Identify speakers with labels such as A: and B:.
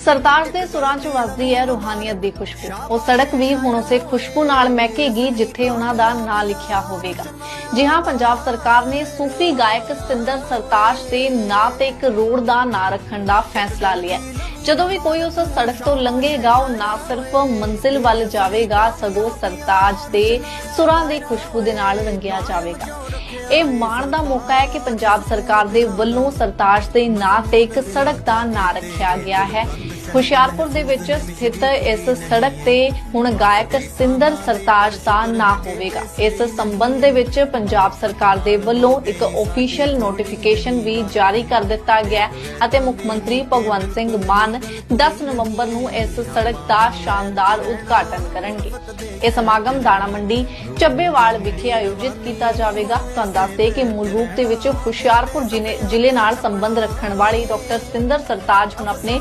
A: सरताज ਦੇ ਸੁਰਾਂ 'ਚ ਵਸਦੀ ਹੈ ਰੂਹਾਨੀਅਤ ਦੀ ਖੁਸ਼ਬੂ। ਉਹ ਸੜਕ ਵੀ ਹੁਣ ਉਸੇ ਖੁਸ਼ਬੂ ਨਾਲ ਮਹਿਕੇਗੀ ਜਿੱਥੇ ਉਹਨਾਂ ਦਾ ਨਾਂ ਲਿਖਿਆ ਹੋਵੇਗਾ। ਜੀ ਹਾਂ, ਪੰਜਾਬ ਸਰਕਾਰ ਨੇ ਸੂਫੀ ਗਾਇਕ ਸਤਿੰਦਰ ਸਰਤਾਜ ਦੇ ਨਾਂ ਤੇ ਇੱਕ ਰੋਡ ਦਾ ਨਾਂ ਰੱਖਣ ਦਾ ਫੈਸਲਾ ਲਿਆ। ਜਦੋਂ ਵੀ ਕੋਈ ਉਸ ਸੜਕ ਤੋਂ ਲੰਘੇਗਾ ਉਹ ਨਾ ਸਿਰਫ ਮੰਜ਼ਿਲ ਵੱਲ ਜਾਵੇਗਾ ਸਗੋਂ ਸਰਤਾਜ ਦੇ ਸੁਰਾਂ ਦੀ ਖੁਸ਼ਬੂ ਦੇ ਨਾਲ ਰੰਗਿਆ ਜਾਵੇਗਾ। ਇਹ ਮਾਣ ਦਾ ਮੌਕਾ ਹੈ ਕਿ ਪੰਜਾਬ ਸਰਕਾਰ ਦੇ ਵੱਲੋਂ ਸਰਤਾਜ ਦੇ ਨਾਂ ਤੇ ਇੱਕ ਸੜਕ ਦਾ ਨਾਂ ਰੱਖਿਆ ਗਿਆ ਹੈ। ਹੁਸ਼ਿਆਰਪੁਰ ਦੇ ਵਿੱਚ ਸਥਿਤ ਇਸ ਸੜਕ ਤੇ ਹੁਣ ਗਾਇਕ ਸਤਿੰਦਰ ਸਰਤਾਜ ਦਾ ਨਾਂ ਹੋਵੇਗਾ। ਇਸ ਸੰਬੰਧ ਦੇ ਵਿੱਚ ਪੰਜਾਬ ਸਰਕਾਰ ਦੇ ਵੱਲੋਂ ਇੱਕ ਆਫੀਸ਼ੀਅਲ ਨੋਟੀਫਿਕੇਸ਼ਨ ਵੀ ਜਾਰੀ ਕਰ ਦਿੱਤਾ ਗਿਆ ਅਤੇ ਮੁੱਖ ਮੰਤਰੀ ਭਗਵੰਤ ਸਿੰਘ ਮਾਨ 10 ਨਵੰਬਰ ਨੂੰ ਇਸ ਸੜਕ ਦਾ ਸ਼ਾਨਦਾਰ ਉਦਘਾਟਨ ਕਰਨਗੇ। ਇਹ ਸਮਾਗਮ ਦਾਣਾ ਮੰਡੀ ਚੱਬੇਵਾਲ ਵਿਖੇ ਆਯੋਜਿਤ ਕੀਤਾ ਜਾਵੇਗਾ। ਤੁਹਾਨੂੰ ਦੱਸਦੇ ਕਿ ਮੂਲ ਰੂਪ ਦੇ ਵਿੱਚ ਹੁਸ਼ਿਆਰਪੁਰ ਜ਼ਿਲ੍ਹੇ ਨਾਲ ਸੰਬੰਧ ਰੱਖਣ ਵਾਲੀ ਡਾਕਟਰ ਸਤਿੰਦਰ ਸਰਤਾਜ ਹੁਣ ਆਪਣੇ